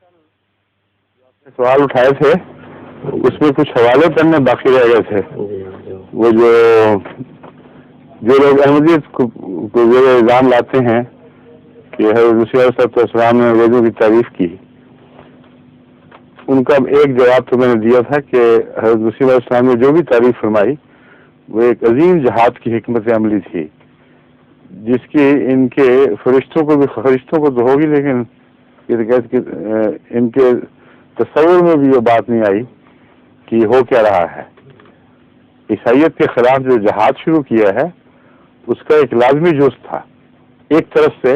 سوال اٹھائے تھے اس میں کچھ حوالے پڑھنے باقی رہ گئے تھے. وہ جو لوگ احمدیت کو زیر الزام لاتے ہیں کہ حضرت مسیح علیہ السلام نے انگریزوں کی تعریف کی، ان کا ایک جواب تو میں نے دیا تھا کہ حضرت مسیح علیہ السلام نے جو بھی تعریف فرمائی وہ ایک عظیم جہاد کی حکمت عملی تھی، جس کی ان کے فرشتوں کو تو ہوگی، لیکن ان کے تصور میں بھی یہ بات نہیں آئی کہ ہو کیا رہا ہے. عیسائیت کے خلاف جو جہاد شروع کیا ہے اس کا ایک لازمی جز تھا. ایک طرف سے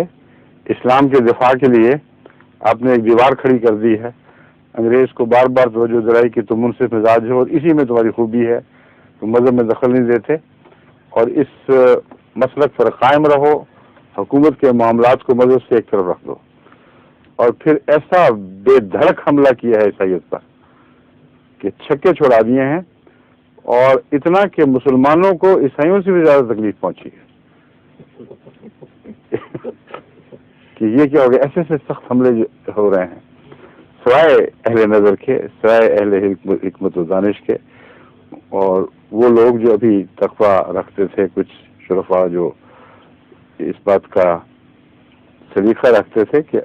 اسلام کے دفاع کے لیے آپ نے ایک دیوار کھڑی کر دی ہے، انگریز کو بار بار توجہ دلائی کہ تم منصف مزاج ہو اور اسی میں تمہاری خوبی ہے، تم مذہب میں دخل نہیں دیتے اور اس مسلک پر قائم رہو، حکومت کے معاملات کو مذہب سے ایک طرف رکھ دو. اور پھر ایسا بے دھڑک حملہ کیا ہے عیسائیت پر کہ چھکے چھوڑا دیے ہیں، اور اتنا کہ مسلمانوں کو عیسائیوں سے بھی زیادہ تکلیف پہنچی ہے کہ یہ کیا ہو گیا. ایسے ایسے سخت حملے ہو رہے ہیں سوائے اہل نظر کے، سوائے اہل حکمت و دانش کے، اور وہ لوگ جو ابھی تقویٰ رکھتے تھے، کچھ شرفاء جو اس بات کا سلیقہ رکھتے تھے کہ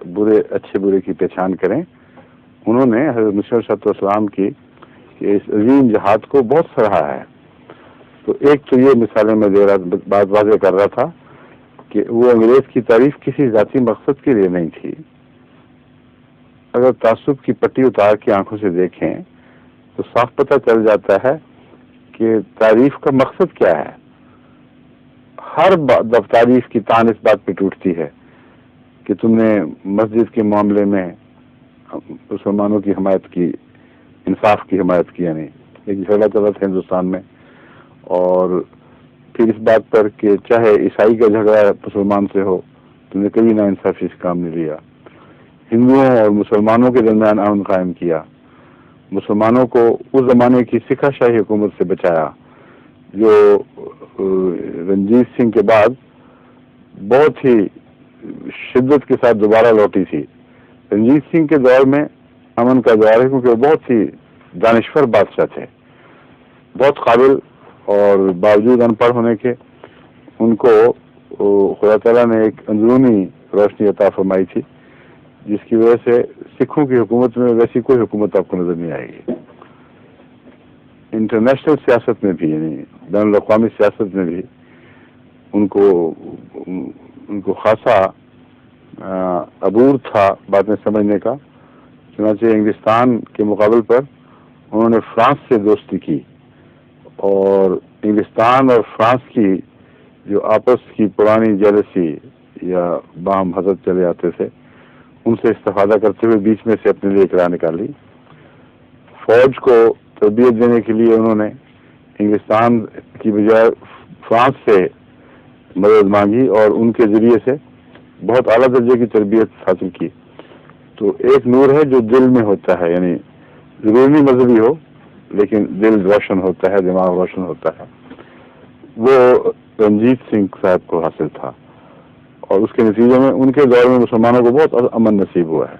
اچھے برے کی پہچان کریں، انہوں نے حضرت مسیح علیہ السلام کی اس عظیم جہاد کو بہت سراہا ہے. تو ایک تو یہ مثالیں میں دے رہا، بات واضح کر رہا تھا کہ وہ انگریز کی تعریف کسی ذاتی مقصد کے لیے نہیں تھی. اگر تعصب کی پٹی اتار کے آنکھوں سے دیکھیں تو صاف پتہ چل جاتا ہے کہ تعریف کا مقصد کیا ہے. ہر تعریف کی تان اس بات پہ ٹوٹتی ہے کہ تم نے مسجد کے معاملے میں مسلمانوں کی حمایت کی، انصاف کی حمایت کی، یعنی ایک جھگڑا چلا تھا ہندوستان میں، اور پھر اس بات پر کہ چاہے عیسائی کا جھگڑا مسلمان سے ہو، تم نے کبھی نا انصافی سے کام نہیں لیا. ہندوؤں اور مسلمانوں کے درمیان امن قائم کیا، مسلمانوں کو اس زمانے کی سکھا شاہی حکومت سے بچایا جو رنجیت سنگھ کے بعد بہت ہی شدت کے ساتھ دوبارہ لوٹی تھی. رنجیت سنگھ کے دور میں امن کا دور ہے کیونکہ وہ بہت ہی دانشور بادشاہ تھے، بہت قابل، اور باوجود ان پڑھ ہونے کے ان کو خدا تعالیٰ نے ایک اندرونی روشنی عطا فرمائی تھی، جس کی وجہ سے سکھوں کی حکومت میں ویسی کوئی حکومت آپ کو نظر نہیں آئے گی. انٹرنیشنل سیاست میں بھی، یعنی بین الاقوامی سیاست میں بھی ان کو خاصا عبور تھا باتیں سمجھنے کا. چنانچہ انگلستان کے مقابل پر انہوں نے فرانس سے دوستی کی، اور انگلستان اور فرانس کی جو آپس کی پرانی جیلسی یا باہم حسد چلے آتے تھے، ان سے استفادہ کرتے ہوئے بیچ میں سے اپنے لیے ایک راہ نکالی. فوج کو تربیت دینے کے لیے انہوں نے انگلستان کی بجائے فرانس سے مدد مانگی اور ان کے ذریعے سے بہت اعلیٰ درجے کی تربیت حاصل کی. تو ایک نور ہے جو دل میں ہوتا ہے، یعنی ضروری نہیں مذہبی ہو لیکن دل روشن ہوتا ہے، دماغ روشن ہوتا ہے. وہ رنجیت سنگھ صاحب کو حاصل تھا، اور اس کے نتیجے میں ان کے دور میں مسلمانوں کو بہت امن نصیب ہوا ہے.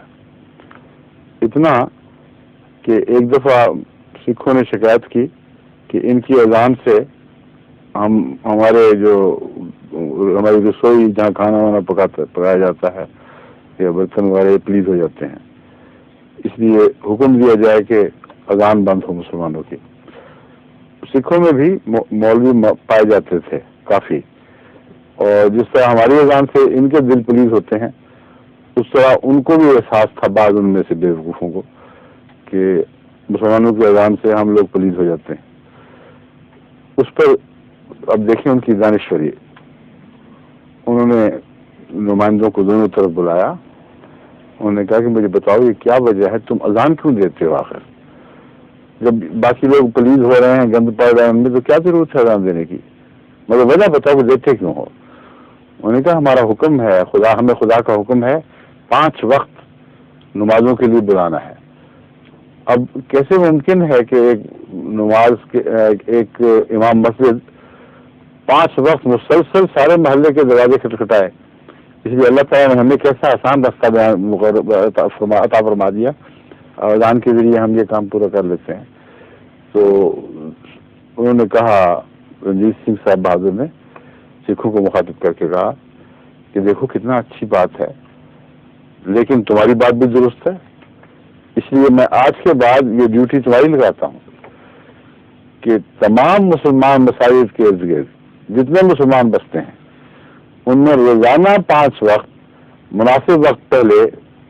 اتنا کہ ایک دفعہ سکھوں نے شکایت کی کہ ان کی اذان سے ہماری رسوئی جہاں کھانا وانا پکایا جاتا ہے یا برتن وغیرہ پلیز ہو جاتے ہیں، اس لیے حکم دیا جائے کہ اذان بند ہو مسلمانوں کی. سکھوں میں بھی مولوی پائے جاتے تھے کافی، اور جس طرح ہماری اذان سے ان کے دل پلیز ہوتے ہیں، اس طرح ان کو بھی احساس تھا بعض ان میں سے بے وقوفوں کو کہ مسلمانوں کی اذان سے ہم لوگ پلیز ہو جاتے ہیں. اس پر اب دیکھیں ان کی دانشوری. انہوں نے نمائندوں کو دونوں طرف بلایا، انہوں نے کہا کہ مجھے بتاؤ یہ کیا وجہ ہے، تم اذان کیوں دیتے ہو؟ آخر جب باقی لوگ پلیز ہو رہے ہیں، گند پڑ رہے ہیں ان میں، تو کیا ضرورت ہے اذان دینے کی؟ مگر وجہ بتاؤ کہ دیتے کیوں ہو؟ انہوں نے کہا ہمارا حکم ہے، ہمیں خدا کا حکم ہے 5 وقت نمازوں کے لیے بلانا ہے. اب کیسے ممکن ہے کہ ایک امام مسجد 5 وقت مسلسل سارے محلے کے دروازے کھٹکھٹائے اس لیے اللہ تعالیٰ نے ہمیں کیسا آسان راستہ عطا فرما دیا، اور اذان کے ذریعے ہم یہ کام پورا کر لیتے ہیں. تو انہوں نے کہا، رنجیت سنگھ صاحب بہادر نے سکھوں کو مخاطب کر کے کہا کہ دیکھو کتنا اچھی بات ہے، لیکن تمہاری بات بھی درست ہے، اس لیے میں آج کے بعد یہ ڈیوٹی تمہاری لگاتا ہوں کہ تمام مسلمان مساجد کے ارد گرد جتنے مسلمان بستے ہیں ان میں روزانہ 5 وقت مناسب وقت پہلے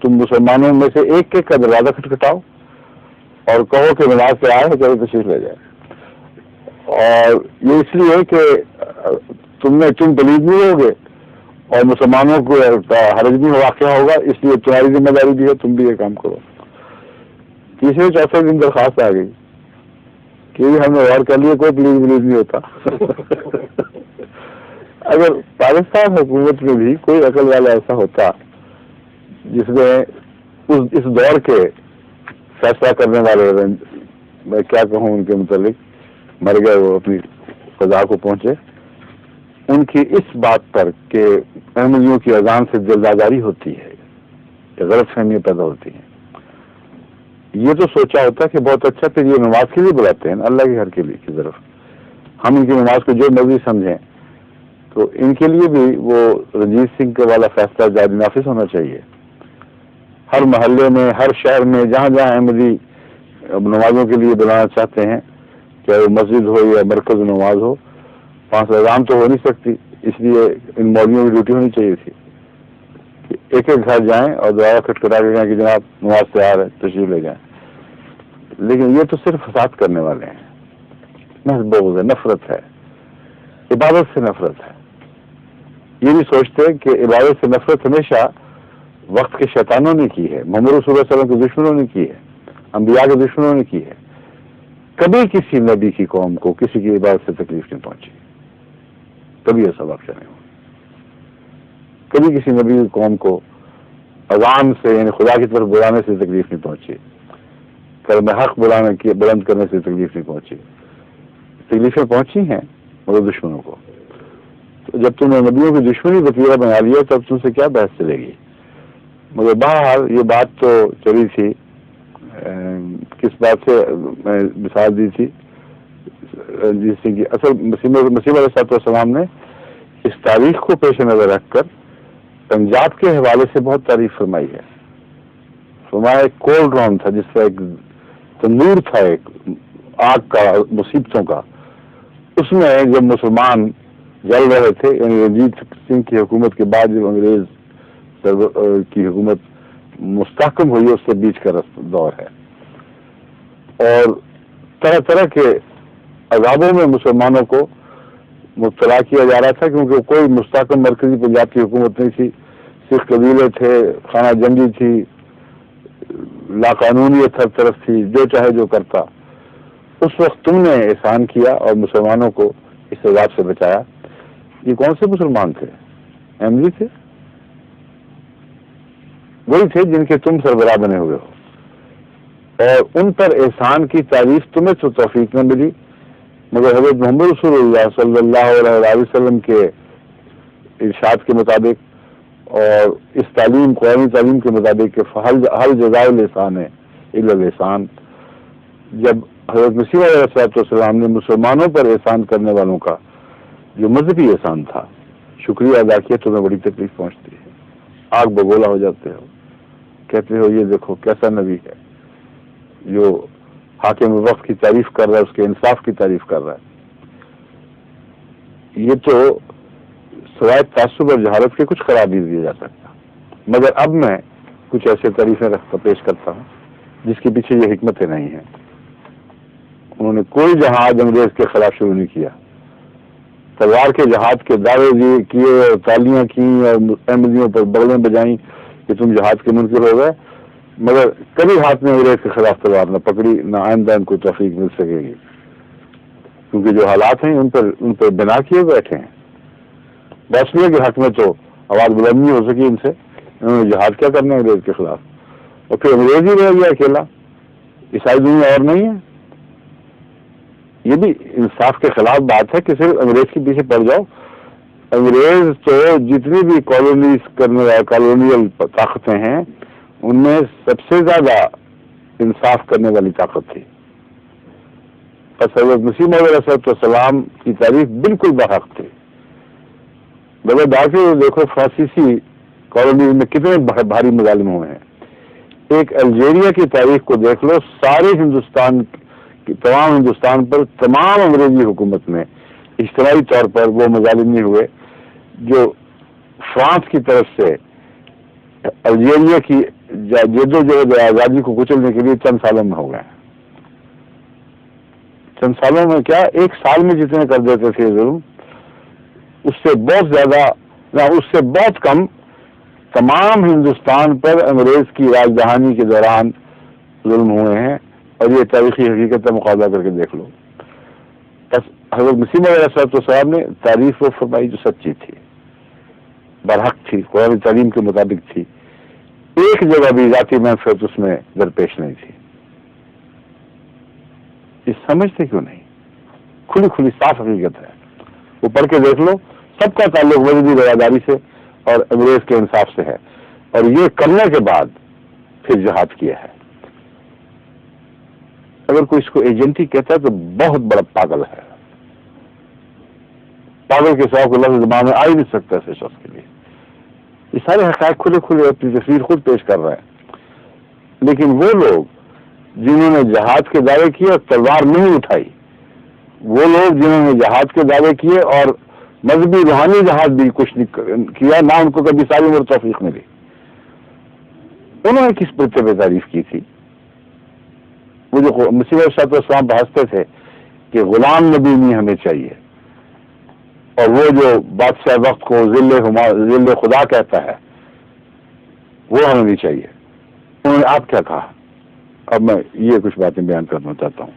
تم مسلمانوں میں سے ایک ایک کا دروازہ کھٹکھٹاؤ اور کہو کہ نماز سے آئے چلو تشریف لے جائے. اور یہ اس لیے کہ تم میں چن پلید نہیں ہوگے اور مسلمانوں کو حرج نہیں واقع ہوگا، اس لیے تمہاری ذمہ داری بھی ہے، تم بھی یہ کام کرو. تیسرے چوتھے دن درخواست آ گئی کہ ہم نے غور کر لیا کوئی پلیز نہیں ہوتا. اگر پاکستان حکومت میں بھی کوئی عقل والا ایسا ہوتا جس نے اس دور کے فیصلہ کرنے والے، میں کیا کہوں ان کے متعلق، مر گئے وہ اپنی قضا کو پہنچے، ان کی اس بات پر کہ احمدیوں کی اذان سے دلداداری ہوتی ہے، غلط فہمیاں پیدا ہوتی ہیں، یہ تو سوچا ہوتا کہ بہت اچھا پھر یہ نماز کے لیے بلاتے ہیں اللہ کے گھر کے لیے کی طرف، ہم ان کی نماز کو جو مرضی سمجھیں، تو ان کے لیے بھی وہ رنجیت سنگھ کے والا فیصلہ جاری نافذ ہونا چاہیے. ہر محلے میں، ہر شہر میں جہاں جہاں احمدی نمازوں کے لیے بلانا چاہتے ہیں، چاہے وہ مسجد ہو یا مرکز نماز ہو، 5 اذان تو ہو نہیں سکتی، اس لیے ان مولویوں کی ڈیوٹی ہونی چاہیے تھی کہ ایک ایک گھر جائیں اور دعا کھٹکھٹا کے جائیں کہ جناب نماز تیار ہے تشریف لے جائیں. لیکن یہ تو صرف فساد کرنے والے ہیں، محض بغض ہے، نفرت ہے، عبادت سے نفرت ہے. یہ بھی سوچتے ہیں کہ عبادت سے نفرت ہمیشہ وقت کے شیطانوں نے کی ہے، محمد رسول اللہ صلی اللہ علیہ وسلم کے دشمنوں نے کی ہے، انبیاء کے دشمنوں نے کی ہے. کبھی کسی نبی کی قوم کو کسی کی عبادت سے تکلیف نہیں پہنچی، کبھی ایسا واقعہ نہیں ہوا. کبھی کسی نبی کی قوم کو اذان سے یعنی خدا کی طرف بلانے سے تکلیف نہیں پہنچی، کلمہ حق بلند کرنے سے تکلیف نہیں پہنچی. تکلیفیں پہنچی ہیں مگر دشمنوں کو. تو جب تم نے نبیوں کی دشمنی وتیرہ بنا لیا تب تم سے کیا بحث چلے گی. مگر بہرحال یہ بات تو چلی تھی. کس بات سے میں مثال دی تھی جس سے کہ اصل مسیح علیہ السلام نے اس تاریخ کو پیش نظر رکھ کر پنجاب کے حوالے سے بہت تعریف فرمائی ہے. فرمایا ایک کولڈ راؤنڈ تھا، جس طرح ایک تندور تھا ایک آگ کا مصیبتوں کا، اس میں جب مسلمان جل رہے تھے، یعنی رنجیت سنگھ کی حکومت کے بعد جب انگریز کی حکومت مستحکم ہوئی، اس سے بیچ کا دور ہے، اور طرح طرح کے عذابوں میں مسلمانوں کو مبتلا کیا جا رہا تھا، کیونکہ کوئی مستحکم مرکزی پنجاب کی حکومت نہیں تھی. سکھ قبیلے تھے، خانہ جنگی تھی، لاقانونیت ہر طرف تھی، جو چاہے جو کرتا. اس وقت تم نے احسان کیا اور مسلمانوں کو اس عذاب سے بچایا. یہ کون سے مسلمان تھے؟ احمدی تھے، وہی تھے جن کے تم سربراہ بنے ہوئے ہو، اور ان پر احسان کی تعریف تمہیں تو توفیق نہ ملی، مگر حضرت محمد رسول اللہ صلی اللہ علیہ وسلم کے ارشاد کے مطابق اور اس تعلیم قرآنی تعلیم کے مطابق کہ حل جزائے الاحسان ہے الا الاحسان، جب حضرت مسیح علیہ السلام نے مسلمانوں پر احسان کرنے والوں کا جو مذہبی احسان تھا شکریہ ادا کیا، تمہیں بڑی تکلیف پہنچتی ہے، آگ بگولا ہو جاتے ہو، کہتے ہو یہ دیکھو کیسا نبی ہے جو حاکم وقت کی تعریف کر رہا ہے، اس کے انصاف کی تعریف کر رہا ہے. یہ تو سوائے تعصب اور جہالت کے کچھ قرار نہیں دیا جا سکتا. مگر اب میں کچھ ایسے تعریفیں پیش کرتا ہوں جس کے پیچھے یہ حکمتیں نہیں ہیں. انہوں نے کوئی جہاد انگریز کے خلاف شروع نہیں کیا، تلوار کے جہاد کے دعوے کیے اور تالیاں کی اور احمدیوں پر بغلیں بجائیں کہ تم جہاد کے منکر ہو گئے، مگر کبھی ہاتھ میں انگریز کے خلاف تلوار نہ پکڑی، نہ آئندہ ان کو توفیق مل سکے گی، کیونکہ جو حالات ہیں ان پر بنا کیے بیٹھے ہیں. بس لیے کے حق میں تو آواز بلند نہیں ہو سکی ان سے، انہوں نے جہاد کیا کرنا انگریز کے خلاف، اور پھر انگریز ہی رہ گیا اکیلا، عیسائی دنیا اور نہیں ہے. یہ بھی انصاف کے خلاف بات ہے کہ صرف انگریز کے پیچھے پڑ جاؤ انگریز تو جتنی بھی کالونیل طاقتیں ہیں ان میں سب سے زیادہ انصاف کرنے والی طاقت تھی. بس حضرت مسیح موعود علیہ السلام کی تعریف بالکل برحق تھی. بغیر ڈاکے دیکھو فرانسیسی کالونیز میں کتنے بھاری مظالم ہوئے ہیں. ایک الجیریا کی تاریخ کو دیکھ لو، سارے تمام ہندوستان پر تمام انگریزی حکومت میں اجتماعی طور پر وہ مظالم نہیں ہوئے جو فرانس کی طرف سے الجیریا کی جدوجہد آزادی کو کچلنے کے لیے چند سالوں میں ہو گئے. چند سالوں میں کیا، ایک سال میں جتنے کر دیتے تھے ظلم، اس سے بہت زیادہ نہ اس سے بہت کم تمام ہندوستان پر انگریز کی راج دہانی کے دوران ظلم ہوئے ہیں. اور یہ تاریخی حقیقت کا مقابلہ کر کے دیکھ لو. بس حضرت مسیح موعود علیہ السلام نے تعریف وہ فرمائی جو سچی تھی، برحق تھی، قرآن تعلیم کے مطابق تھی. ایک جگہ بھی ذاتی منفعت اس میں درپیش نہیں تھی. یہ سمجھتے کیوں نہیں؟ کھلی کھلی صاف حقیقت ہے، وہ پڑھ کے دیکھ لو. سب کا تعلق مذہبی رواداری سے اور انگریز کے انصاف سے ہے، اور یہ کرنے کے بعد پھر جہاد کیا ہے. اگر کوئی اس کو ایجنٹی کہتا ہے تو بہت بڑا پاگل ہے. پاگل کے سوا کو لفظ زبان میں آ ہی نہیں سکتا ایسے شخص کے لیے. یہ سارے حقائق کھلے کھلے اپنی تصویر خود پیش کر رہے ہیں. لیکن وہ لوگ جنہوں نے جہاد کے دعوے کیے اور تلوار نہیں اٹھائی، وہ لوگ جنہوں نے جہاد کے دعوے کیے اور مذہبی روحانی جہاد بھی کچھ نہیں کیا، نہ ان کو کبھی ساری عمر توفیق ملی، انہوں نے کس پتے پہ تعریف کی تھی؟ وہ جو مسیح علیہ السلام پہ ہنستے تھے کہ غلام نبی نہیں ہمیں چاہیے، اور وہ جو بادشاہ وقت کو ذل خدا کہتا ہے وہ ہمیں نہیں چاہیے. انہوں نے آپ کیا کہا؟ اب میں یہ کچھ باتیں بیان کرنا چاہتا ہوں.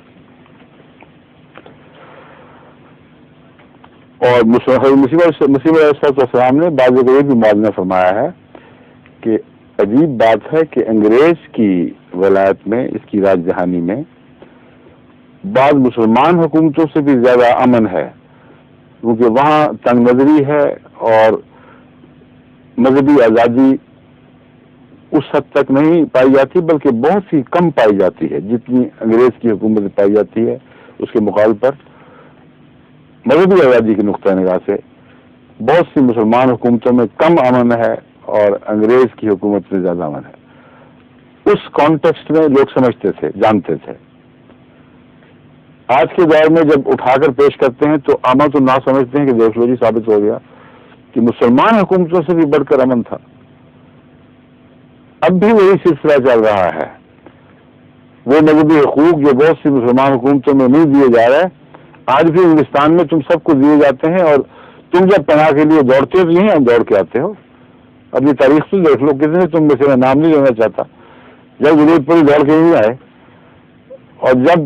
اور مسیح علیہ السلام نے بعض جگہ یہ بھی موازنہ فرمایا ہے کہ عجیب بات ہے کہ انگریز کی ولایت میں، اس کی راج دہانی میں بعض مسلمان حکومتوں سے بھی زیادہ امن ہے، کیونکہ وہاں تنگ نظری ہے اور مذہبی آزادی اس حد تک نہیں پائی جاتی، بلکہ بہت سی کم پائی جاتی ہے جتنی انگریز کی حکومت میں پائی جاتی ہے. اس کے مقابل پر مذہبی آزادی کے نقطۂ نگاہ سے بہت سی مسلمان حکومتوں میں کم امن ہے اور انگریز کی حکومت میں زیادہ امن ہے. اس کانٹیکسٹ میں لوگ سمجھتے تھے، جانتے تھے. آج کے دور میں جب اٹھا کر پیش کرتے ہیں تو عامہ تو نہ سمجھتے ہیں کہ دیکھ لو جی ثابت ہو گیا کہ مسلمان حکومتوں سے بھی بڑھ کر امن تھا. اب بھی وہی سلسلہ چل رہا ہے. وہ مذہبی حقوق جو بہت سی مسلمان حکومتوں میں نہیں دیے جا رہے، آج بھی ہندوستان میں تم سب کو دیے جاتے ہیں، اور تم جب پناہ کے لیے دوڑتے ہو نہیں، ہم دوڑ کے آتے ہو. اپنی تاریخ سے دیکھ لو، کتنے تم میں سے نام نہیں لینا چاہتا، جب ضرورت پڑی دوڑ کے نہیں آئے. اور جب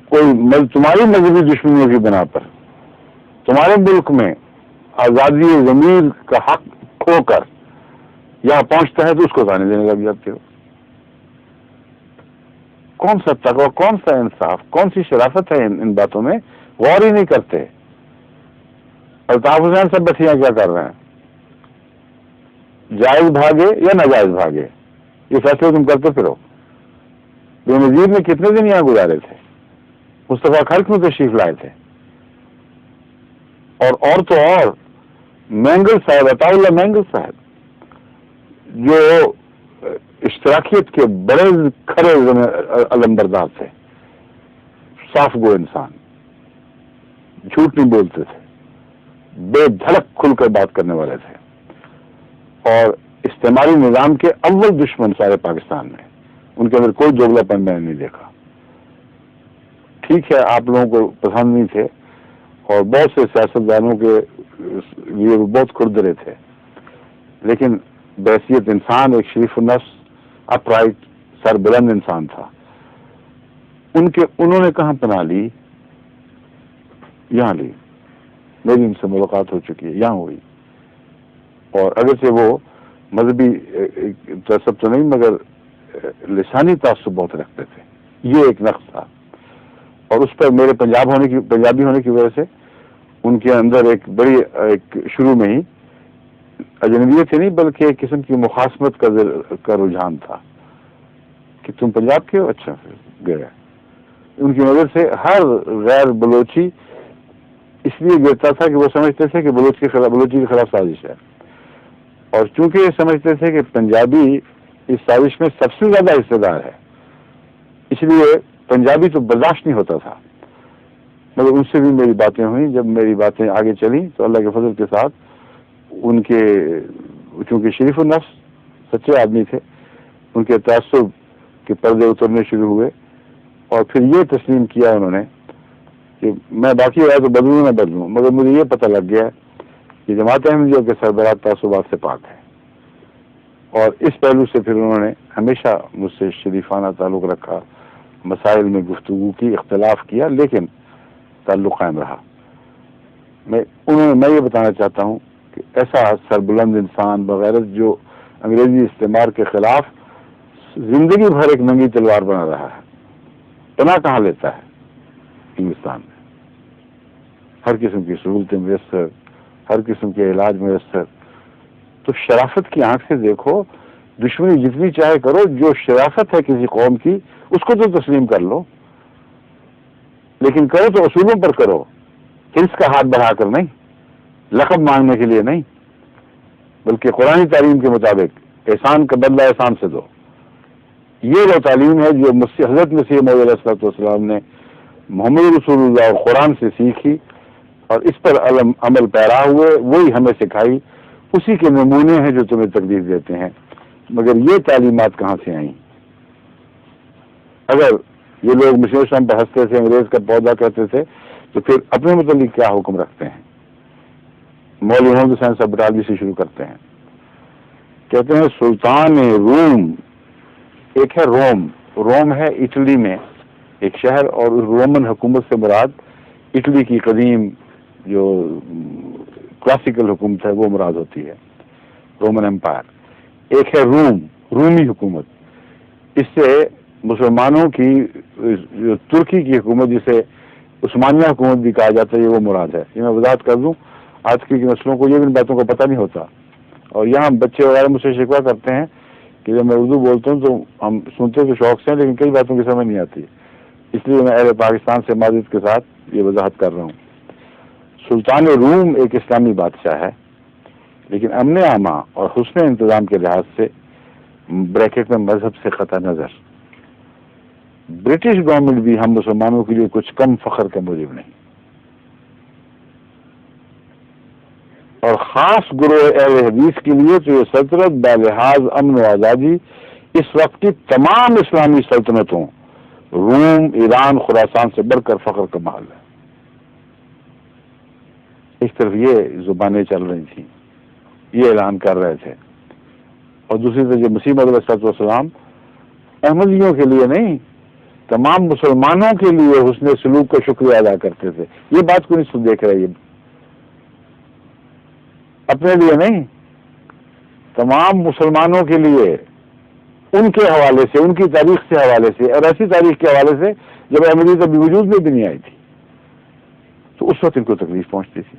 کوئی تمہاری مذہبی دشمنیوں کی بنا پر تمہارے ملک میں آزادی ضمیر کا حق کھو کر یہاں پہنچتا ہے تو اس کو تانے دینے لگ جاتے ہو. کون سا تقویٰ، کون سا انصاف، کون سی شرافت ہے ان باتوں میں؟ غور ہی نہیں کرتے. الطاف حسین سب بچیاں کیا کر رہے ہیں؟ جائز بھاگے یا ناجائز بھاگے، یہ فیصلے تم کرتے پھرو. بے نظیر نے کتنے دن یہاں گزارے تھے؟ مصطفیٰ خلق میں تشریف لائے تھے. اور تو اور مینگل صاحب، عطا اللہ مینگل صاحب، جو اشتراکیت کے بڑے کھڑے علمبردار تھے، صاف گو انسان، جھوٹ نہیں بولتے تھے، بے دھڑک کھل کر بات کرنے والے تھے، اور استعماری نظام کے اول دشمن سارے پاکستان میں. ان کے اندر کوئی دوگلا پن میں نے نہیں دیکھا. ٹھیک ہے آپ لوگوں کو پسند نہیں تھے، اور بہت سے سیاستدانوں کے لیے وہ بہت کھردرے تھے، لیکن بحیثیت انسان ایک شریف النفس، اپ رائٹ، سر بلند انسان تھا. انہوں نے کہاں پناہ لی؟ یہاں لی. میری ان سے ملاقات ہو چکی ہے، یہاں ہوئی. اور اگرچہ وہ مذہبی تعصب تو نہیں مگر لسانی تعصب بہت رکھتے تھے. یہ ایک نقص تھا، اور اس پر میرے پنجابی ہونے کی وجہ سے ان کے اندر ایک بڑی شروع میں ہی اجنبیت سے نہیں بلکہ ایک قسم کی مخاصمت کا رجحان تھا کہ تم پنجاب کے ہو، اچھا پھر گیا. ان کی نظر سے ہر غیر بلوچی اس لیے گرتا تھا کہ وہ سمجھتے تھے کہ بلوچی کے خلاف سازش ہے، اور چونکہ یہ سمجھتے تھے کہ پنجابی اس سازش میں سب سے زیادہ حصے دار ہے، اس لیے پنجابی تو برداشت نہیں ہوتا تھا. مگر ان سے بھی میری باتیں ہوئیں. جب میری باتیں آگے چلیں تو اللہ کے فضل کے ساتھ ان کے، چونکہ شریف النفس سچے آدمی تھے، ان کے تعصب کے پردے اترنے شروع ہوئے، اور پھر یہ تسلیم کیا انہوں نے کہ میں باقی رہا تو بدلوں نہ بدلوں، مگر مجھے یہ پتہ لگ گیا کہ جماعت احمدیہ کے سربراہ تعصبات سے پاک ہے. اور اس پہلو سے پھر انہوں نے ہمیشہ مجھ سے شریفانہ تعلق رکھا، مسائل میں گفتگو کی، اختلاف کیا، لیکن تعلق قائم رہا. میں یہ بتانا چاہتا ہوں کہ ایسا سربلند انسان بغیرت جو انگریزی استعمار کے خلاف زندگی بھر ایک ننگی تلوار بنا رہا ہے، پناہ کہاں لیتا ہے ہندوستان میں؟ ہر قسم کی سہولتیں میسر، ہر قسم کے علاج میسر. تو شرافت کی آنکھ سے دیکھو، دشمنی جتنی چاہے کرو، جو شرافت ہے کسی قوم کی اس کو تو تسلیم کر لو، لیکن کرو تو اصولوں پر کرو، ہرس کا ہاتھ بڑھا کر نہیں، لقب مانگنے کے لیے نہیں، بلکہ قرآن تعلیم کے مطابق احسان کا بدلہ احسان سے دو. یہ وہ تعلیم ہے جو حضرت مسیح موعود علیہ الصلوۃ والسلام نے محمد رسول اللہ اور قرآن سے سیکھی اور اس پر عمل پیرا ہوئے، وہی ہمیں سکھائی. اسی کے نمونے ہیں جو تمہیں تکلیف دیتے ہیں. مگر یہ تعلیمات کہاں سے آئیں؟ اگر یہ لوگ مشیر شام پہ ہنستے تھے، انگریز کا پودا کہتے تھے، تو پھر اپنے متعلق کیا حکم رکھتے ہیں؟ مولوی محمد حسین صاحب بٹالوی سے شروع کرتے ہیں. کہتے ہیں سلطان روم، ایک ہے روم، روم ہے اٹلی میں ایک شہر، اور رومن حکومت سے مراد اٹلی کی قدیم جو کلاسیکل حکومت ہے وہ مراد ہوتی ہے، رومن امپائر. ایک ہے روم، رومی حکومت. اس سے مسلمانوں کی جو ترکی کی حکومت جسے عثمانیہ حکومت بھی کہا جاتا ہے، یہ وہ مراد ہے. یہ میں وضاحت کر دوں، آج کی نسلوں کو یہ ان باتوں کا پتہ نہیں ہوتا، اور یہاں بچے وغیرہ مجھ سے شکوہ کرتے ہیں کہ جب میں اردو بولتا ہوں تو ہم سنتے تو شوق سے ہیں لیکن کئی باتوں کی سمجھ نہیں آتی. اس لیے میں اہل پاکستان سے معذرت کے ساتھ یہ وضاحت کر رہا ہوں. سلطان روم ایک اسلامی بادشاہ ہے، لیکن امن عامہ اور حسن انتظام کے لحاظ سے بریکٹ میں مذہب سے قطع نظر برٹش گورنمنٹ بھی ہم مسلمانوں کے لیے کچھ کم فخر کا موجب نہیں. اور خاص گروہ اہل حدیث کے لیے تو یہ سلطنت بلحاظ امن و آزادی اس وقت کی تمام اسلامی سلطنتوں، روم، ایران، خراسان سے بڑھ کر فخر کا محل ہے. ایک طرف یہ زبانیں چل رہی تھیں، یہ اعلان کر رہے تھے، اور دوسری طرف جو مسیح موعود علیہ السلام احمدیوں کے لیے نہیں، تمام مسلمانوں کے لیے حسن سلوک کا شکریہ ادا کرتے تھے. یہ بات کو نہیں دیکھ رہے، اپنے لیے نہیں، تمام مسلمانوں کے لیے، ان کے حوالے سے، ان کی تاریخ کے حوالے سے، اور ایسی تاریخ کے حوالے سے جب احمدیت ابھی وجود میں بھی نہیں آئی تھی، تو اس وقت ان کو تکلیف پہنچتی تھی.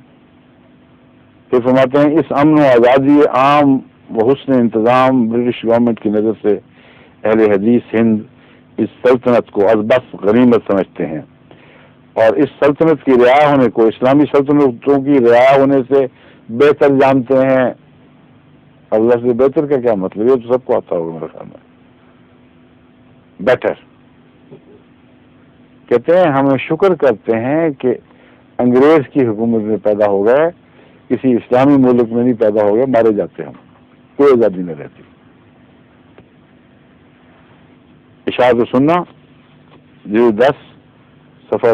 پھر فرماتے ہیں اس امن و آزادی عام و حسن انتظام برٹش گورنمنٹ کی نظر سے اہل حدیث ہند اس سلطنت کو از بس غنیمت سمجھتے ہیں، اور اس سلطنت کی رعایا ہونے کو اسلامی سلطنتوں کی رعایا ہونے سے بہتر جانتے ہیں. اللہ سے بہتر کا کیا مطلب؟ یہ تو سب کو آتا ہوگا میرے خیال میں. بیٹر کہتے ہیں ہم شکر کرتے ہیں کہ انگریز کی حکومت میں پیدا ہو گئے، کسی اسلامی ملک میں نہیں پیدا ہو گئے، مارے جاتے ہم، کوئی آزادی نہ رہتی. اشاعت سننا 10 صفحہ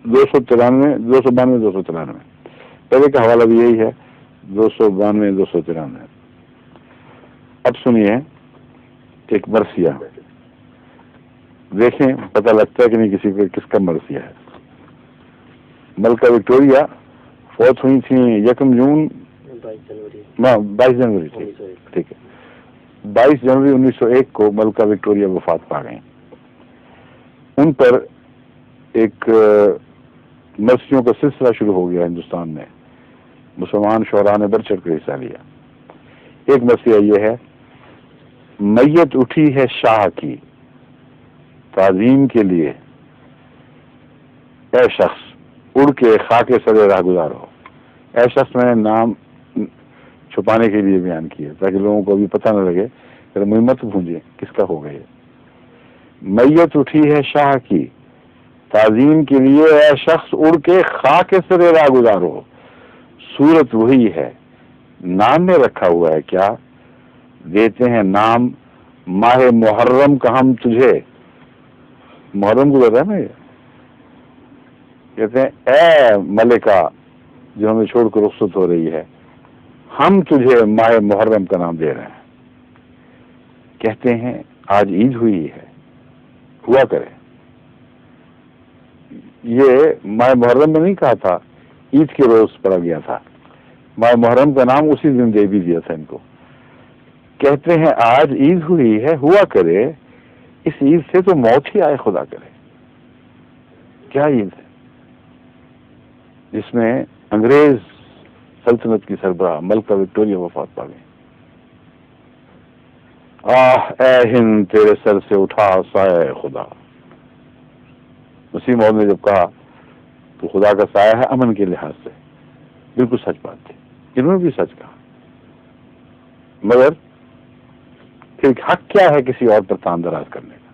293 پہلے کا حوالہ بھی یہی ہے، 292-293. اب سنیے ایک مرثیہ، دیکھیں پتہ لگتا ہے کہ نہیں کسی کو کس کا مرثیہ ہے. ملکہ وکٹوریہ فوت ہوئی تھیں 1 جون 22 جنوری، ٹھیک ہے، 22 جنوری 1901 کو ملکہ وکٹوریہ وفات پا گئیں. ان پر ایک مرثیوں کا سلسلہ شروع ہو گیا ہندوستان میں. مسلمان شعراء نے بڑھ چڑھ کر حصہ لیا. ایک مرثیہ یہ ہے: میت اٹھی ہے شاہ کی تعظیم کے لیے، اے شخص اڑ کے خاک سر راہ گزار ہو. اے شخص میں نے نام چھپانے کے لیے بیان کیا تاکہ لوگوں کو ابھی پتہ نہ لگے، پھر مت بھونجے کس کا ہوگا یہ. میت اٹھی ہے شاہ کی تعظیم کے لیے، اے شخص اڑ کے خاک سر راہ گزار ہو. صورت وہی ہے، نام میں رکھا ہوا ہے کیا؟ دیتے ہیں نام ماہ محرم کا ہم تجھے. محرم گزر رہا ہے نا یہ. کہتے ہیں اے ملکہ جو ہمیں چھوڑ کر رخصت ہو رہی ہے، ہم تجھے ماہ محرم کا نام دے رہے ہیں. کہتے ہیں آج عید ہوئی ہے، ہوا کرے. یہ ماہ محرم میں نہیں کہا تھا، عید کے روز پڑا گیا تھا. ماہ محرم کا نام اسی دن دے بھی دیا تھا ان کو. کہتے ہیں آج عید ہوئی ہے، ہوا کرے. اس عید سے تو موت ہی آئے خدا کرے. کیا عید ہے جس میں انگریز سلطنت کی سربراہ ملکہ وکٹوریہ وفات پا گئی. آہ اے ہند تیرے سر سے اٹھا سایہ خدا. مسیح موعود نے جب کہا تو خدا کا سایہ ہے امن کے لحاظ سے، بالکل سچ بات تھی. انہوں نے بھی سچ کہا. مگر پھر حق کیا ہے کسی اور پر تان دراز کرنے کا؟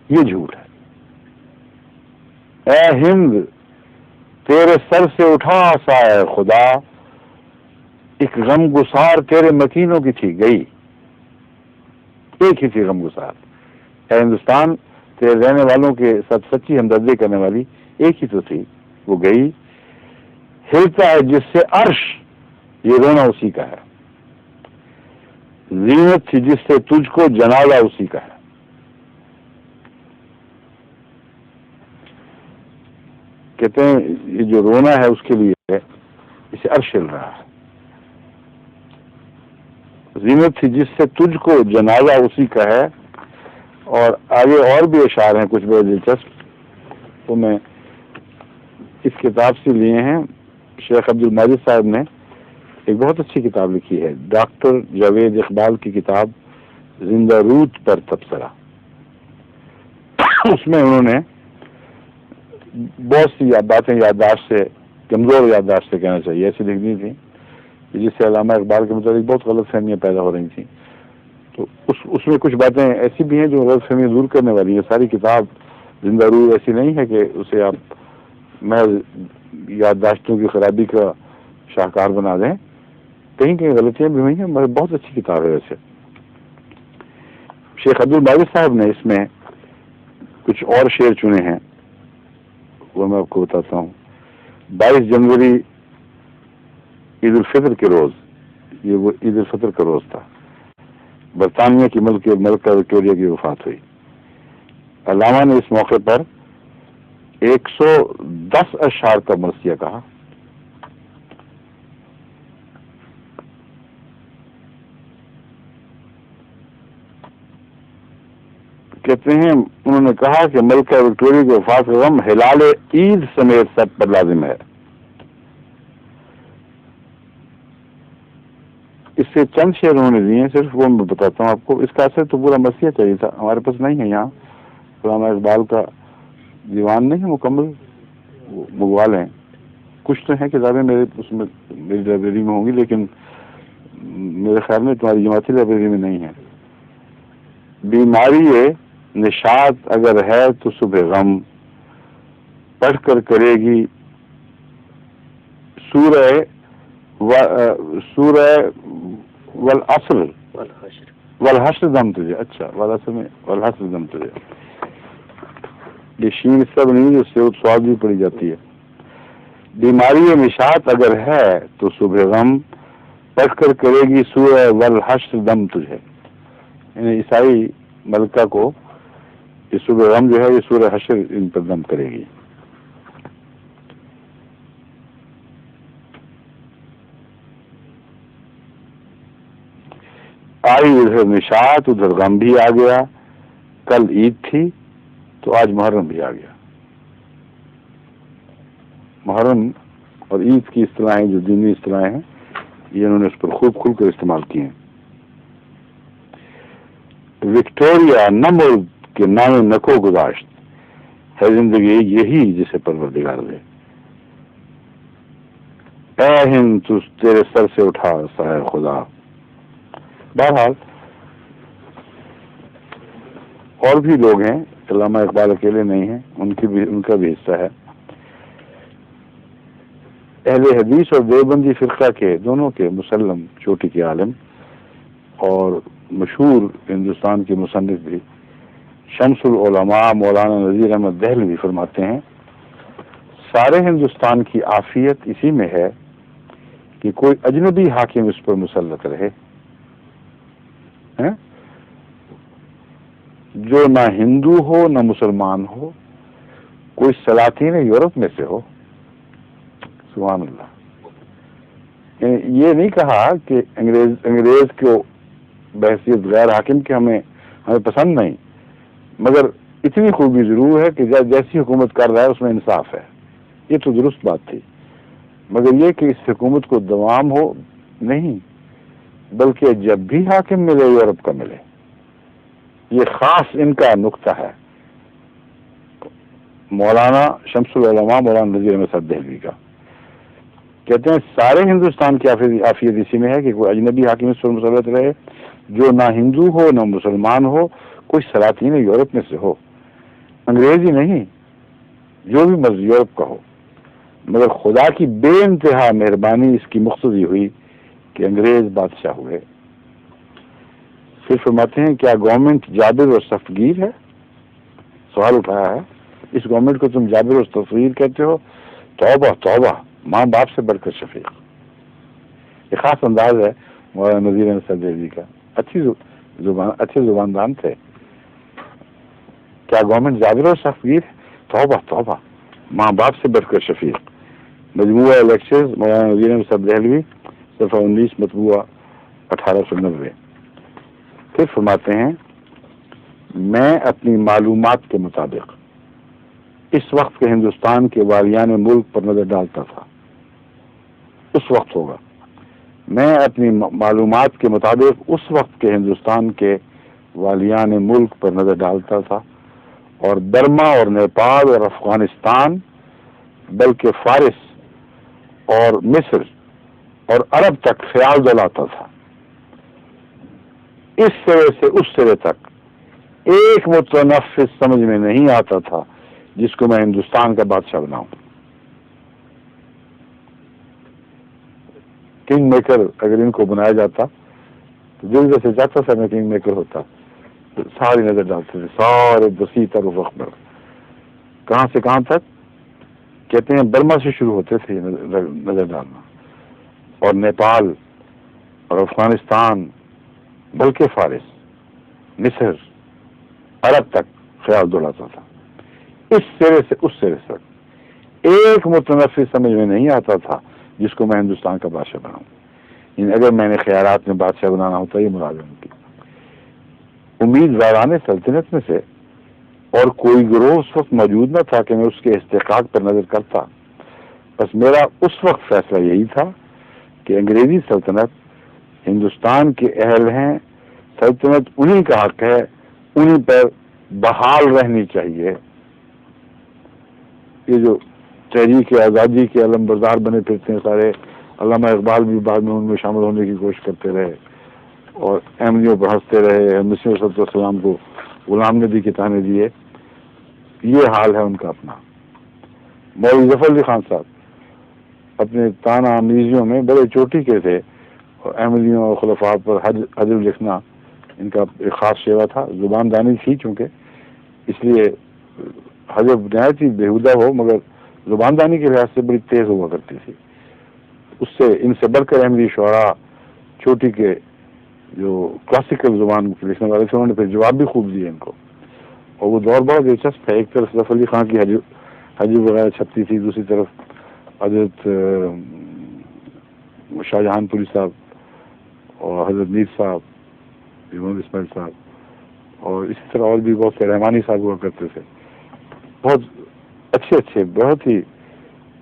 یہ جھوٹ ہے. اے ہند تیرے سر سے اٹھا سایہ خدا، ایک غم گسار تیرے مکینوں کی تھی گئی. ایک ہی تھی غم گسار. اے ہندوستان تیرے رہنے والوں کے ساتھ سچی ہمدردی کرنے والی ایک ہی تو تھی، وہ گئی. ہلتا ہے جس سے عرش، یہ رونا اسی کا ہے. زینت تھی جس سے تجھ کو جنازہ اسی کا ہے. کہتے ہیں یہ جو رونا ہے اس کے لیے ہے، اسے عرش ہل رہا ہے. زینت تھی جس سے تجھ کو جنازہ اسی کا ہے. اور آگے اور بھی اشعار ہیں کچھ بڑے دلچسپ، تو میں اس کتاب سے لیے ہیں. شیخ عبد الماجد صاحب نے ایک بہت اچھی کتاب لکھی ہے، ڈاکٹر جاوید اقبال کی کتاب زندہ روت پر تبصرہ. اس میں انہوں نے بہت سی باتیں یادداشت سے، کمزور یادداشت سے کہنا چاہیے، ایسی لکھ دی تھی جس سے علامہ اقبال کے متعلق بہت غلط فہمیاں پیدا ہو رہی تھیں. تو اس میں کچھ باتیں ایسی بھی ہیں جو غلط فہمیاں دور کرنے والی ہیں. ساری کتاب زندہ روح ایسی نہیں ہے کہ اسے آپ محض یادداشتوں کی خرابی کا شاہکار بنا دیں. کہیں کہیں غلطیاں بھی ہوئی ہیں، مگر بہت اچھی کتاب ہے. ویسے شیخ عبد الماجد صاحب نے اس میں کچھ اور شعر چنے ہیں، وہ میں آپ کو بتاتا ہوں. 22 جنوری عید الفطر کے روز، یہ وہ عید الفطر کا روز تھا، برطانیہ کی ملکہ وکٹوریہ کی وفات ہوئی. علامہ نے اس موقع پر 110 اشعار کا مرثیہ کہا. کہتے ہیں انہوں نے کہا کہ ملکہ وکٹوریہ کی وفات کا غم ہلال عید سمیت سب پر لازم ہے. اس سے چند شعر انہوں نے دیے ہیں، صرف وہ میں بتاتا ہوں آپ کو. اس کا اثر تو پورا مرثیہ چاہیے تھا، ہمارے پاس نہیں ہے. یہاں علامہ اقبال کا دیوان نہیں ہے مکمل، منگوا لیں. کچھ تو ہیں کتابیں میرے اس میں میری لائبریری میں ہوں گی، لیکن میرے خیال میں تمہاری جماعتی لائبریری میں نہیں ہے. بیماری نشاط اگر ہے تو صبح غم، پڑھ کر کرے گی سورہ والحشر دم تجھے. اچھا والحشر دم تجھے، یہ شین اس طرح نہیں جو سواد بھی پڑی جاتی ہے. بیماری نشاط اگر ہے تو صبح غم، پڑھ کر کرے گی سورہ والحشر دم تجھے. یعنی عیسائی ملکہ کو یہ صبح غم جو ہے یہ سورہ حشر ان پر دم کرے گی. آئی ادھر نشاط ادھر غم بھی آ گیا، کل عید تھی تو آج محرم بھی آ گیا. محرم اور عید کی اصطلاحیں جو دینی اصطلاحیں ہیں یہ انہوں نے اس پر خوب کھل کر استعمال کی ہیں. وکٹوریا نہ ملک کے نام نکو گذاشت ہے زندگی یہی جسے پروردگار دے. اے ہند تو تیرے سر سے اٹھا سایہ خدا. بہرحال اور بھی لوگ ہیں، علامہ اقبال اکیلے نہیں ہیں، ان کا بھی حصہ ہے. اہل حدیث اور دیوبندی فرقہ کے دونوں کے مسلم چوٹی کے عالم اور مشہور ہندوستان کے مصنف بھی شمس العلماء مولانا نذیر احمد دہلوی فرماتے ہیں سارے ہندوستان کی عافیت اسی میں ہے کہ کوئی اجنبی حاکم اس پر مسلط رہے جو نہ ہندو ہو نہ مسلمان ہو، کوئی سلاطین یورپ میں سے ہو. سبحان اللہ. یہ نہیں کہا کہ انگریز کو بحثیت غیر حاکم کے ہمیں پسند نہیں، مگر اتنی خوبی ضرور ہے کہ جیسی حکومت کر رہا ہے اس میں انصاف ہے. یہ تو درست بات تھی، مگر یہ کہ اس حکومت کو دوام ہو نہیں، بلکہ جب بھی حاکم ملے یورپ کا ملے. یہ خاص ان کا نقطہ ہے مولانا شمس العلماء مولانا نذیر احمد دہلوی کا. کہتے ہیں سارے ہندوستان کی عافیت اسی میں ہے کہ کوئی اجنبی حاکم اس پر مسلط رہے جو نہ ہندو ہو نہ مسلمان ہو، کوئی سلاطین یورپ میں سے ہو. انگریز ہی نہیں، جو بھی مرضی یورپ کا ہو، مگر خدا کی بے انتہا مہربانی اس کی مقتضی ہوئی کہ انگریز بادشاہ ہوئے. پھر فرماتے ہیں کیا گورنمنٹ جابر اور سفتگیر ہے؟ سوال اٹھایا ہے، اس گورنمنٹ کو تم جابر اور سفتگیر کہتے ہو؟ توبہ توبہ، ماں باپ سے بڑھ کر شفیق. یہ خاص انداز ہے مولانا نذیر احمد دہلوی کا. اچھے زباندان تھے. کیا گورنمنٹ جابر اور سفتگیر؟ توبہ توبہ، ماں باپ سے بڑھ کر شفیق. مجموعہ لیکچرز مولانا نذیر احمد دہلوی صفحہ 19 مطبوعہ 1890. پھر فرماتے ہیں میں اپنی معلومات کے مطابق اس وقت کے ہندوستان کے والیان ملک پر نظر ڈالتا تھا. اس وقت ہوگا، میں اپنی معلومات کے مطابق اس وقت کے ہندوستان کے والیان ملک پر نظر ڈالتا تھا اور برما اور نیپال اور افغانستان بلکہ فارس اور مصر اور عرب تک خیال دلاتا تھا. اس سرے سے اس سرے تک ایک متنفس سمجھ میں نہیں آتا تھا جس کو میں ہندوستان کا بادشاہ بناؤں. کنگ میکر اگر ان کو بنایا جاتا تو دل سے چاہتا تھا میں کنگ میکر ہوتا. ساری نظر ڈالتے تھے، سارے وسیع تر افق پر. کہاں سے کہاں تک؟ کہتے ہیں برما سے شروع ہوتے تھے نظر ڈالنا، اور نیپال اور افغانستان بلکہ فارس، مصر، عرب تک خیال دوڑاتا تھا. اس سرے سے اس سرے تک ایک متنفس سمجھ میں نہیں آتا تھا جس کو میں ہندوستان کا بادشاہ بناؤں. یعنی اگر میں نے خیالات میں بادشاہ بنانا ہوتا یہ مراد کی امیدواران سلطنت میں سے اور کوئی گروہ اس وقت موجود نہ تھا کہ میں اس کے استحقاق پر نظر کرتا. بس میرا اس وقت فیصلہ یہی تھا کہ انگریزی سلطنت ہندوستان کے اہل ہیں، سلطنت انہی کا حق ہے، انہی پر بحال رہنی چاہیے. یہ جو تحریک آزادی کے علم بردار بنے پھرتے ہیں سارے، علامہ اقبال بھی بعد میں ان میں شامل ہونے کی کوشش کرتے رہے اور احمدیوں پر ہنستے رہے، مسیح صلی اللہ علیہ وسلم کو غلام نبی کے تانے دیے. یہ حال ہے ان کا اپنا. مولوی ظفر علی خان صاحب اپنے تانا آمیزیوں میں بڑے چوٹی کے تھے، اور احمدیوں اور خلفاء پر حجر لکھنا ان کا ایک خاص شیوا تھا. زبان دانی تھی چونکہ، اس لیے حجر نہایت ہی بےہودہ ہو مگر زبان دانی کے لحاظ سے بڑی تیز ہوا کرتی تھی. اس سے ان سے بڑھ کر احمدی شعراء چوٹی کے جو کلاسیکل زبان لکھنے والے تھے انہوں نے پھر جواب بھی خوب دیے ان کو. اور وہ دور بڑا دلچسپ ہے. ایک طرف ظفر علی خان کی حجر وغیرہ چھپتی تھی، دوسری طرف حضرت شاہ جہان پوری صاحب اور حضرت میر صاحب، محمد اسماعیل صاحب، اور اسی طرح اور بھی بہت سے رحمانی صاحب ہوا کرتے تھے. بہت اچھے بہت ہی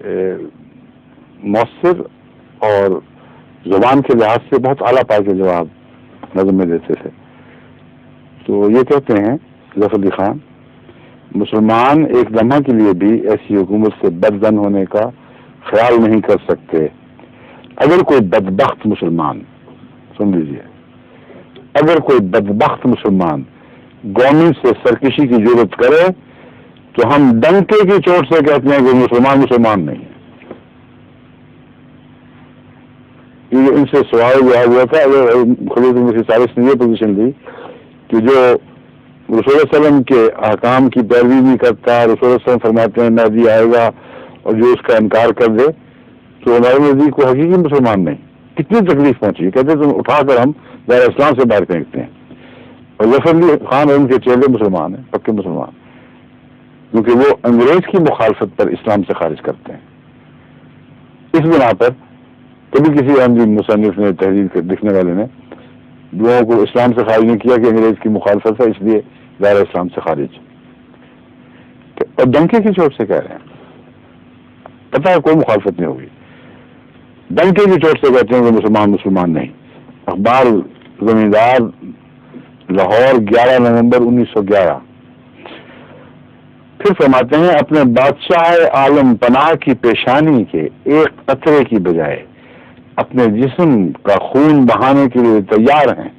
مؤثر اور زبان کے لحاظ سے بہت اعلیٰ پائے کے جواب نظم میں دیتے تھے. تو یہ کہتے ہیں ظفر علی خان، مسلمان ایک لمحہ کے لیے بھی ایسی حکومت سے بدظن ہونے کا خیال نہیں کر سکتے. اگر کوئی بدبخت مسلمان، سن لیجیے، اگر کوئی بدبخت مسلمان گورنمنٹ سے سرکشی کی ضرورت کرے تو ہم ڈنکے کی چوٹ سے کہتے ہیں کہ مسلمان نہیں ہے. یہ ان سے سوال جواب ہوا تھا. خلیفہ مسیح ثالث نے یہ پوزیشن دی کہ جو رسول اللہ علیہ وسلم کے احکام کی پیروی نہیں کرتا، رسول اللہ علیہ وسلم فرماتے ہیں مہدی آئے گا، اور جو اس کا انکار کر دے تو ہمارے نزدیک کو حقیقی مسلمان نہیں. کتنی تکلیف پہنچی، کہتے تم اٹھا کر ہم دائرہ اسلام سے باہر پھینکتے ہیں. اور ظفر علی خان اور ان کے چہرے مسلمان ہیں، پکے مسلمان، کیونکہ وہ انگریز کی مخالفت پر اسلام سے خارج کرتے ہیں. اس بنا پر کبھی کسی احمدی مصنف نے، تحریر لکھنے والے نے لوگوں کو اسلام سے خارج نہیں کیا کہ انگریز کی مخالفت ہے، اس لیے دائرہ اسلام سے خارج. اور ڈنکے کی چوٹ سے کہہ رہے ہیں، پتہ ہے کوئی مخالفت نہیں ہوگی. ڈنکے کی چوٹ سے کہتے ہیں کہ مسلمان نہیں. اخبار زمیندار، لاہور، 11 نومبر 1911. پھر فرماتے ہیں اپنے بادشاہ عالم پناہ کی پیشانی کے ایک قطرے کی بجائے اپنے جسم کا خون بہانے کے لیے تیار ہیں،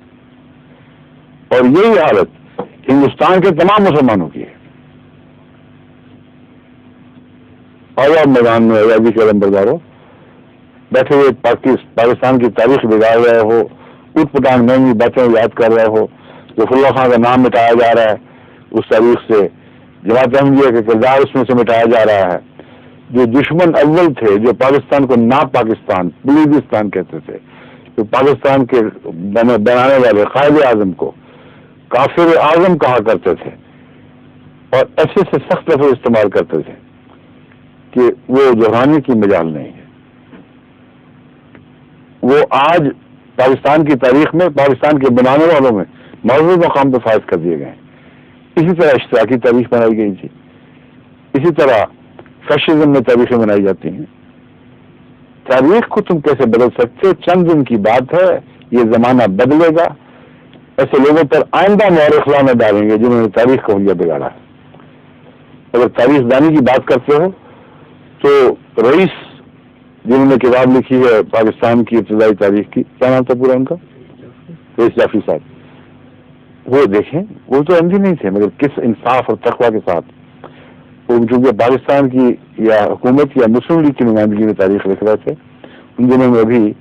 اور یہی حالت ہندوستان کے تمام مسلمانوں کی ہے. اور اب میدان میں آزادی کے علم برداروں بیٹھے ہوئے پاکستان کی تاریخ بگاڑ رہے ہو، اٹھ پٹانگ مہنگی باتیں یاد کر رہے ہو، ظفر اللہ خان کا نام مٹایا جا رہا ہے اس تاریخ سے، جماعت احمدیہ کا کردار اس میں سے مٹایا جا رہا ہے. جو دشمن اول تھے، جو پاکستان کو نا پاکستان، بلوچستان کہتے تھے، جو پاکستان کے بنانے والے قائد اعظم کو کافر اعظم کہا کرتے تھے، اور ایسے سے سخت لفظ استعمال کرتے تھے کہ وہ دہرانے کی مجال نہیں ہے. وہ آج پاکستان کی تاریخ میں، پاکستان کے بنانے والوں میں موضوع مقام پہ فائز کر دیے گئے ہیں. اسی طرح اشتراکی تاریخ بنائی گئی تھی، اسی طرح فیشزم میں تاریخیں بنائی جاتی ہیں. تاریخ کو تم کیسے بدل سکتے؟ چند دن کی بات ہے، یہ زمانہ بدلے گا. ایسے لوگوں پر آئندہ مورخ لعنت میں ڈالیں گے جنہوں نے تاریخ کو حلیہ بگاڑا ہے. اگر تاریخ دانی کی بات کرتے ہو تو رئیس جنہوں نے کتاب لکھی ہے پاکستان کی ابتدائی تاریخ کی، کیا نام تھا پورا ان کا؟ رئیس جعفری صاحب. وہ دیکھیں، وہ تو احمدی نہیں تھے، مگر کس انصاف اور تقویٰ کے ساتھ وہ چونکہ پاکستان کی یا حکومت یا مسلم لیگ کی نمائندگی میں تاریخ لکھ رہے تھے. ان دنوں میں ابھی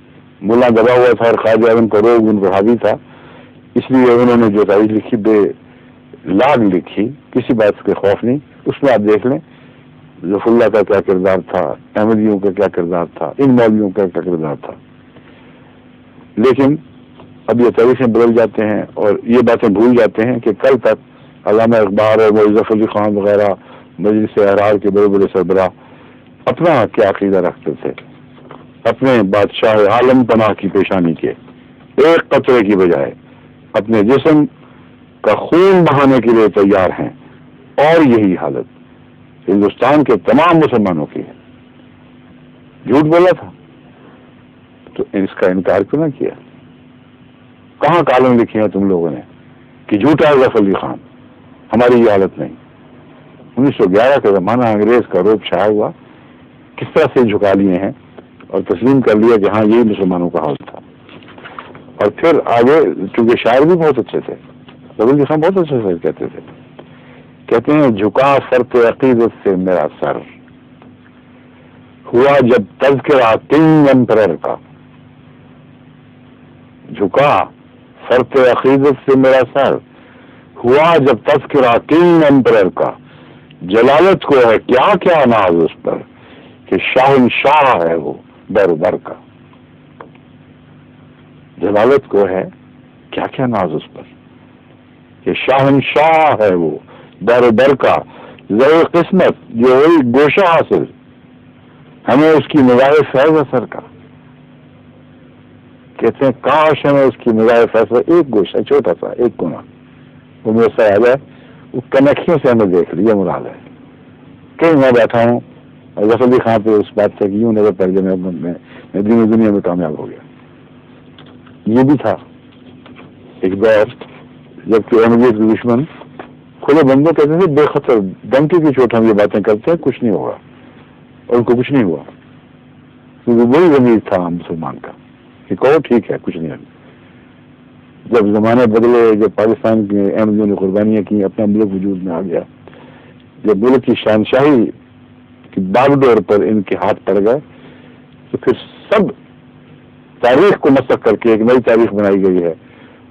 ملا دبا ہوا تھا اور قائد اعظم کا روگ ان کو حاوی تھا، اس لیے انہوں نے جو تاریخ لکھی بے لاگ لکھی، کسی بات کے خوف نہیں. اس میں آپ دیکھ لیں ظفر اللہ کا کیا کردار تھا، احمدیوں کا کیا کردار تھا، ان مولویوں کا کیا کردار تھا. لیکن اب یہ تاریخیں بدل جاتے ہیں اور یہ باتیں بھول جاتے ہیں کہ کل تک علامہ اقبال اور ظفر علی خان وغیرہ مجلس احرار کے بڑے بڑے سربراہ اپنا کیا عقیدہ رکھتے تھے. اپنے بادشاہ عالم پناہ کی پیشانی کے ایک قطرے کی بجائے اپنے جسم کا خون بہانے کے لیے تیار ہیں، اور یہی حالت ہندوستان کے تمام مسلمانوں کی ہے. جھوٹ بولا تھا تو اس کا انکار کیوں نہ کیا؟ کہاں کالم لکھی ہیں تم لوگوں نے کہ جھوٹا ہے ظفر علی خان، ہماری یہ حالت نہیں. 1911 کا زمانہ انگریز کا روپ چھایا ہوا، کس طرح سے جھکا لیے ہیں اور تسلیم کر لیا کہ ہاں یہی مسلمانوں کا حال تھا. اور پھر آگے چونکہ شاعر بھی بہت اچھے تھے، ظفر علی خان بہت اچھے شاعر کہتے تھے، کہتے ہیں جھکا فرط عقیدت سے میرا سر، ہوا جب تذکرہ کنگ امپرر کا. جھکا فرط عقیدت سے میرا سر، ہوا جب تذکرہ کنگ امپرر کا. جلالت کو ہے کیا کیا ناز اس پر کہ شاہنشاہ ہے وہ در بر کا. جلالت کو ہے کیا کیا ناز اس پر کہ شاہنشاہ ہے وہ در بر کا. ذوق قسمت جو ہوئی گوشہ حاصل، ہمیں اس کی نگاہ فیض اثر کا. کہتے ہیں کاش ہمیں اس کی نگاہ فیض، ایک گوشہ چھوٹا سا ایک کونا وہ میرے آ جائے، وہ کنکھیوں سے ہمیں دیکھ لیا مراد ہے. کہیں میں بیٹھا ہوں اور ظفر علی خان پہ اس بات سے کہ یوں نظر پڑ گیا میں دنیا میں کامیاب ہو گیا۔ یہ بھی تھا ایک دور جبکہ احمدیت کے دشمن کھلے بندے کہتے تھے بے خطر ڈنکی کی چوٹ ہم یہ باتیں کرتے ہیں، کچھ نہیں ہوگا، اور ان کو کچھ نہیں ہوا، کیونکہ وہی ضمیر تھا مسلمان کا کہ کہو ٹھیک ہے کچھ نہیں ہے۔ جب زمانے بدلے، جب پاکستان کے احمدیوں نے قربانیاں کی، اپنا ملک وجود میں آ گیا، جب ملک کی شہنشاہی کی باغ ڈور پر ان کے ہاتھ پڑ گئے، تو پھر سب تاریخ کو مسخ کر کے ایک نئی تاریخ بنائی گئی ہے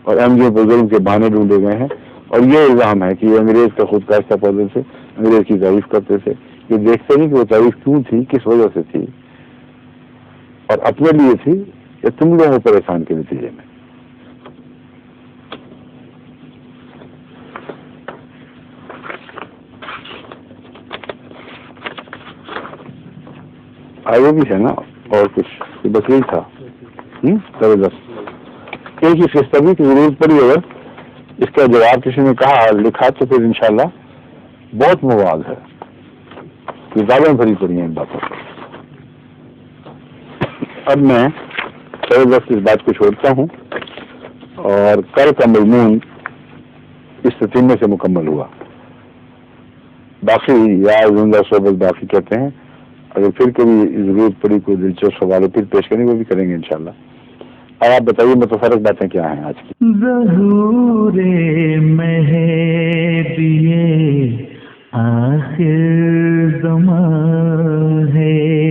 اور احمدیوں پر ظلم کے بہانے ڈھونڈے گئے ہیں۔ اور یہ الزام ہے کہ یہ انگریز کا خود کاشتہ پودے سے انگریز کی تعریف کرتے تھے، یہ دیکھتے نہیں کہ وہ تعریف کیوں تھی، کس وجہ سے تھی، اور اپنے لیے تھی یا تم لوگوں پر احسان کے نتیجے میں۔ آگے بھی ہے نا اور کچھ، بس یہی تھا زبردست۔ ایک ہی فیصدی کی ضرورت پڑی، اگر اس کا جواب کسی نے کہا لکھا تو پھر انشاءاللہ بہت مواد ہے، کتابیں بھری پڑی ہیں ان باتوں پر۔ اب میں زبردست اس بات کو چھوڑتا ہوں، اور کل کا مضمون اس تتمے سے مکمل ہوا۔ باقی یا زندہ صحبت باقی کہتے ہیں، اگر پھر کبھی ضرورت پڑی کوئی دلچسپ سوال پھر پیش کریں، وہ بھی کریں گے انشاءاللہ۔ اب آپ بتائیے متفرق باتیں کیا ہیں آج کی؟ ظہور مہدی آخر زمان ہے،